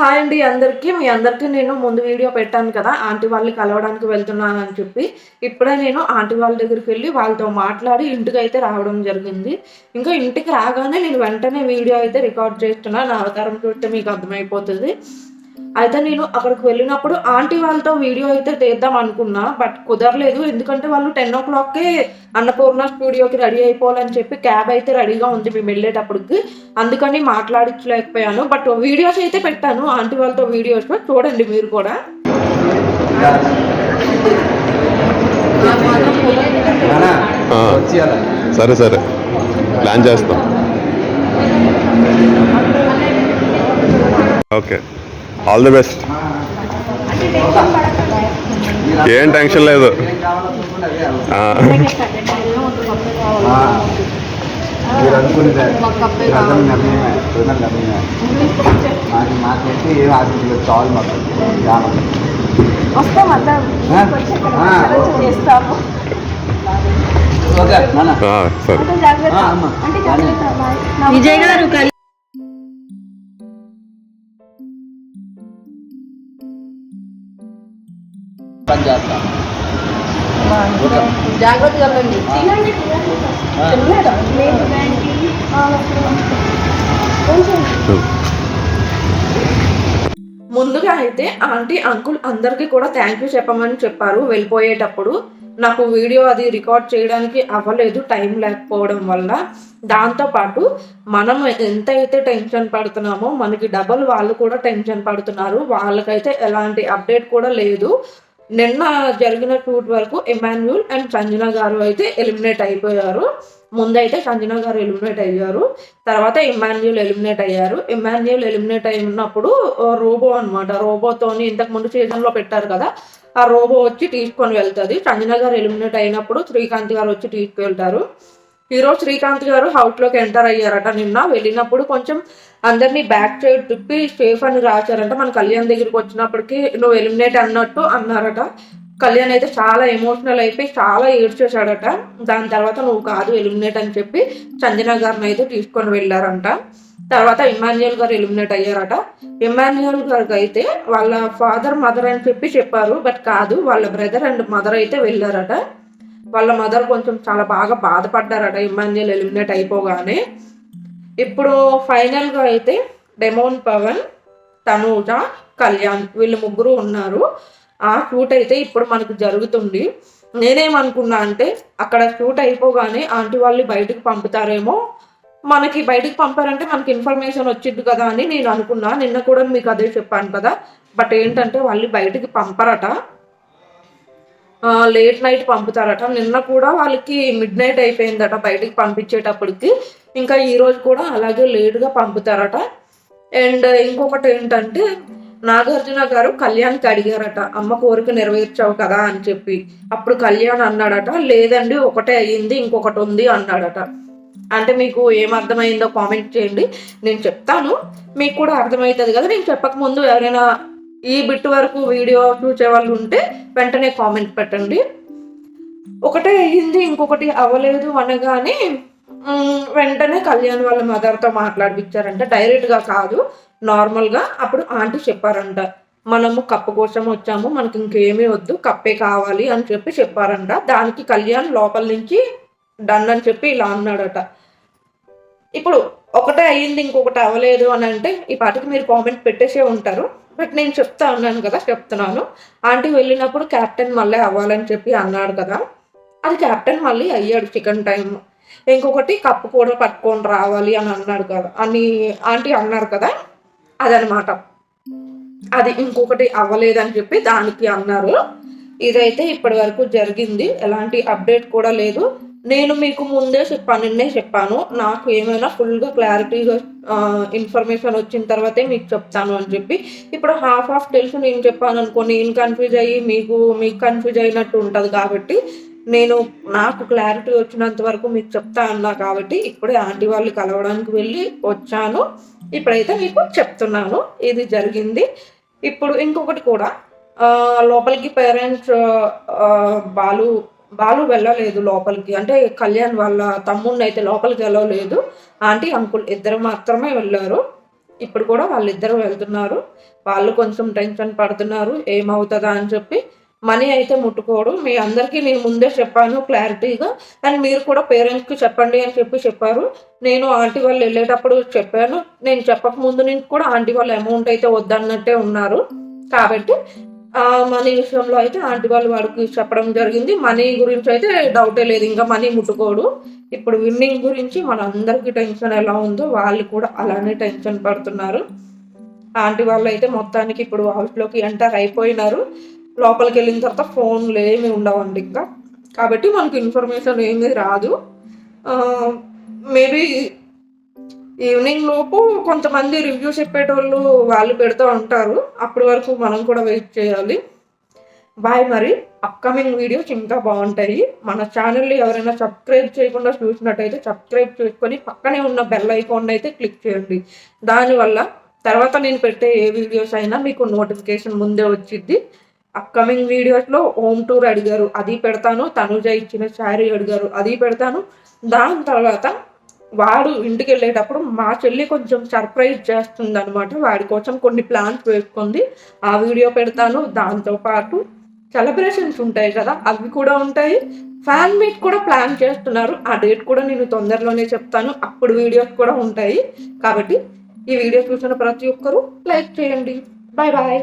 Hi అండి అందరికీ. మీ అందరికీ నేను ముందు వీడియో పెట్టాను కదా! ఆంటీ వాళ్ళని కలవడానికి వెళ్తున్నానని చెప్పి. ఇప్పుడే నేను ఆంటీ వాళ్ళ దగ్గరికెళ్ళి వాళ్ళతో మాట్లాడి ఇంటికైతే రావడం జరిగింది. ఇంకా ఇంటికి రాగానే నేను వెంటనే వీడియో అయితే రికార్డ్ చేస్తున్నా. నా అవతారం చూస్తే మీకు అర్థమైపోతది. అయితే నేను అక్కడికి వెళ్ళినప్పుడు ఆంటీ వాళ్ళతో వీడియో అయితే తీద్దాం అనుకున్నా. బట్ కుదరలేదు. ఎందుకంటే వాళ్ళు 10:00కే అన్నపూర్ణ స్టూడియోకి రెడీ అయిపోవాలని చెప్పి క్యాబ్ అయితే రెడీగా ఉంది మేమెళ్ళేటప్పటికి. అందుకని మాట్లాడించలేకపోయాను. బట్ వీడియోస్ అయితే పెట్టాను ఆంటీ వాళ్ళతో వీడియోస్. చూడండి మీరు కూడా. సరే సరే ప్లాన్ చేస్తాం. Okay, all the best. ఏం టెన్షన్ లేదు. విజయ్ గారు జాగ్రత్తగా వెళ్ళండి. ముందుగా అయితే ఆంటీ అంకుల్ అందరికీ కూడా థ్యాంక్ యూ చెప్పమని చెప్పారు వెళ్ళిపోయేటప్పుడు. నాకు వీడియో అది రికార్డ్ చేయడానికి అవ్వలేదు టైం లేకపోవడం వల్ల. దాంతోపాటు మనం ఎంతైతే టెన్షన్ పడుతున్నామో మనకి డబల్ వాళ్ళు కూడా టెన్షన్ పడుతున్నారు. వాళ్ళకైతే ఎలాంటి అప్డేట్ కూడా లేదు. నిన్న జరిగిన షూట్ వరకు ఎమాన్యుల్ అండ్ సంజన గారు అయితే ఎలిమినేట్ అయిపోయారు. ముందైతే సంజన గారు ఎలిమినేట్ అయ్యారు, తర్వాత ఎమాన్యుల్ ఎలిమినేట్ అయ్యారు. ఎమాన్యుల్ ఎలిమినేట్ అయినప్పుడు రోబో అనమాట, రోబోతోని ఇంతకుముందు సీజన్లో పెట్టారు కదా, ఆ రోబో వచ్చి తీసుకొని వెళ్తుంది. సంజన గారు ఎలిమినేట్ అయినప్పుడు శ్రీకాంత్ గారు వచ్చి తీసుకువెళ్తారు. ఈరోజు శ్రీకాంత్ గారు హౌస్లోకి ఎంటర్ అయ్యారట. నిన్న వెళ్ళినప్పుడు కొంచెం అందరినీ బ్యాక్ సైడ్ తిప్పి సేఫ్ అని రాశారంట. మన కళ్యాణ్ దగ్గరికి వచ్చినప్పటికీ నువ్వు ఎలిమినేట్ అన్నట్టు అన్నారట. కళ్యాణ్ అయితే చాలా ఎమోషనల్ అయిపోయి చాలా ఏడ్చేశాడట. దాని తర్వాత నువ్వు కాదు ఎలిమినేట్ అని చెప్పి సంజన గారిని అయితే తీసుకొని వెళ్ళారంట. తర్వాత ఇమాన్యుయల్ గారు ఎలిమినేట్ అయ్యారట. ఇమాన్యుయల్ గారికి అయితే వాళ్ళ ఫాదర్ మదర్ అని చెప్పారు, బట్ కాదు, వాళ్ళ బ్రదర్ అండ్ మదర్ అయితే వెళ్ళారట. వాళ్ళ మదర్ కొంచెం చాలా బాగా బాధపడ్డారట ఇమాన్యుయల్ ఎలిమినేట్ అయిపోగానే. ఇప్పుడు ఫైనల్గా అయితే డెమోన్ పవన్, తనూజ, కళ్యాణ్ వీళ్ళు ముగ్గురు ఉన్నారు. ఆ షూట్ అయితే ఇప్పుడు మనకు జరుగుతుంది. నేనేమనుకున్నా అంటే అక్కడ షూట్ అయిపోగానే ఆంటీ వాళ్ళు బయటకు పంపుతారేమో, మనకి బయటకు పంపారంటే మనకి ఇన్ఫర్మేషన్ వచ్చింది కదా అని నేను అనుకున్నా. నిన్న కూడా మీకు అదే చెప్పాను కదా. బట్ ఏంటంటే వాళ్ళు బయటికి పంపరట, లేట్ నైట్ పంపుతారట. నిన్న కూడా వాళ్ళకి మిడ్ నైట్ అయిపోయిందట బయటికి పంపించేటప్పటికి. ఇంకా ఈరోజు కూడా అలాగే లేట్గా పంపుతారట. అండ్ ఇంకొకటి ఏంటంటే నాగార్జున గారు కళ్యాణ్కి అడిగారట, అమ్మ కోరిక నెరవేర్చావు కదా అని చెప్పి. అప్పుడు కళ్యాణ్ అన్నాడట, లేదండి ఒకటే అయ్యింది ఇంకొకటి ఉంది అన్నాడట. అంటే మీకు ఏం అర్థమైందో కామెంట్ చేయండి, నేను చెప్తాను, మీకు కూడా అర్థమవుతుంది కదా. నేను చెప్పకముందు ఎవరైనా ఈ బిట్ వరకు వీడియో చూసే వాళ్ళు ఉంటే వెంటనే కామెంట్ పెట్టండి. ఒకటే అయ్యింది ఇంకొకటి అవ్వలేదు అనగానే వెంటనే కళ్యాణ్ వాళ్ళ మదర్తో మాట్లాడిపించారంట. డైరెక్ట్గా కాదు, నార్మల్గా. అప్పుడు ఆంటీ చెప్పారంట, మనము కప్పు కోసం వచ్చాము, మనకి ఇంకేమీ వద్దు, కప్పే కావాలి అని చెప్పారంట. దానికి కళ్యాణ్ లోపల నుంచి డన్ అని చెప్పి ఇలా అన్నాడట. ఇప్పుడు ఒకటే అయ్యింది ఇంకొకటి అవ్వలేదు అని అంటే ఈ పాటికి మీరు కామెంట్ పెట్టేసే ఉంటారు. బట్ నేను చెప్తా ఉన్నాను కదా, చెప్తున్నాను. ఆంటీ వెళ్ళినప్పుడు క్యాప్టెన్ మళ్ళీ అవ్వాలని చెప్పి అన్నాడు కదా, అది క్యాప్టెన్ మళ్ళీ అయ్యాడు సెకండ్ టైం. ఇంకొకటి కప్పు కూడా పట్టుకొని రావాలి అని అన్నాడు కదా అని ఆంటీ అన్నారు కదా, అదనమాట. అది ఇంకొకటి అవ్వలేదని చెప్పి దానికి అన్నారు. ఇదైతే ఇప్పటి వరకు జరిగింది, ఎలాంటి అప్డేట్ కూడా లేదు. నేను మీకు ముందే నిన్నే చెప్పాను, నాకు ఏమైనా ఫుల్గా క్లారిటీగా ఇన్ఫర్మేషన్ వచ్చిన తర్వాతే మీకు చెప్తాను అని చెప్పి. ఇప్పుడు హాఫ్ తెలుసు నేను చెప్పాను అనుకో, నేను కన్ఫ్యూజ్ అయ్యి మీకు కన్ఫ్యూజ్ అయినట్టు ఉంటుంది. కాబట్టి నేను నాకు క్లారిటీ వచ్చినంత వరకు మీకు చెప్తా అన్నా కాబట్టి ఇప్పుడే ఆంటీ వాళ్ళు కలవడానికి వెళ్ళి వచ్చాను. ఇప్పుడైతే మీకు చెప్తున్నాను ఇది జరిగింది. ఇప్పుడు ఇంకొకటి కూడా, లోపలికి పేరెంట్స్ బాలు వెళ్ళలేదు లోపలికి. అంటే కళ్యాణ్ వాళ్ళ తమ్ముడిని అయితే లోపలికి వెళ్ళలేదు. ఆంటీ అంకుల్ ఇద్దరు మాత్రమే వెళ్ళారు. ఇప్పుడు కూడా వాళ్ళిద్దరూ వెళ్తున్నారు. వాళ్ళు కొంచెం టెన్షన్ పడుతున్నారు ఏమవుతుందా అని చెప్పి. మనీ అయితే ముట్టుకోడు. మీ అందరికీ నేను ముందే చెప్పాను క్లారిటీగా. అండ్ మీరు కూడా పేరెంట్స్కి చెప్పండి అని చెప్పారు. నేను ఆంటీ వాళ్ళు వెళ్ళేటప్పుడు చెప్పాను. నేను చెప్పక ముందు నుంచి కూడా ఆంటీ వాళ్ళు అమౌంట్ అయితే వద్దన్నట్టే ఉన్నారు. కాబట్టి మనీ విషయంలో అయితే ఆంటీ వాళ్ళు వాడికి చెప్పడం జరిగింది. మనీ గురించి అయితే డౌటే లేదు, ఇంకా మనీ ముట్టుకోడు. ఇప్పుడు విన్నింగ్ గురించి మన అందరికీ టెన్షన్ ఎలా ఉందో వాళ్ళు కూడా అలానే టెన్షన్ పడుతున్నారు. ఆంటీ వాళ్ళు అయితే మొత్తానికి ఇప్పుడు హౌస్లోకి ఎంటర్ అయిపోయినారు. లోపలికి వెళ్ళిన తర్వాత ఫోన్లు ఏమి ఉండవండి ఇంకా. కాబట్టి మనకు ఇన్ఫర్మేషన్ ఏమీ రాదు. మేబీ ఈవినింగ్ లోపు కొంతమంది రివ్యూ చెప్పేటోళ్ళు వాళ్ళు పెడుతూ ఉంటారు. అప్పటి వరకు మనం కూడా వెయిట్ చేయాలి. బాయ్. మరి అప్కమింగ్ వీడియోస్ ఇంకా బాగుంటాయి. మన ఛానల్ని ఎవరైనా సబ్స్క్రైబ్ చేయకుండా చూసినట్టయితే సబ్స్క్రైబ్ చేసుకొని పక్కనే ఉన్న బెల్ ఐకాన్ అయితే క్లిక్ చేయండి. దానివల్ల తర్వాత నేను పెట్టే ఏ వీడియోస్ అయినా మీకు నోటిఫికేషన్ ముందే వచ్చింది. అప్కమింగ్ వీడియోస్లో హోమ్ టూర్ అడిగారు, అది పెడతాను. తనుజ ఇచ్చిన శారీ అడిగారు, అది పెడతాను. దాని తర్వాత వాడు ఇంటికి వెళ్ళేటప్పుడు మా చెల్లి కొంచెం సర్ప్రైజ్ చేస్తుంది అనమాట. వాడి కోసం కొన్ని ప్లాన్స్ వేసుకుంది, ఆ వీడియో పెడతాను. దాంతోపాటు సెలబ్రేషన్స్ ఉంటాయి కదా, అవి కూడా ఉంటాయి. ఫ్యాన్ మీట్ కూడా ప్లాన్ చేస్తున్నారు, ఆ డేట్ కూడా నేను తొందరలోనే చెప్తాను. అప్పుడు వీడియోస్ కూడా ఉంటాయి. కాబట్టి ఈ వీడియో చూసిన ప్రతి ఒక్కరూ లైక్ చేయండి. Bye bye.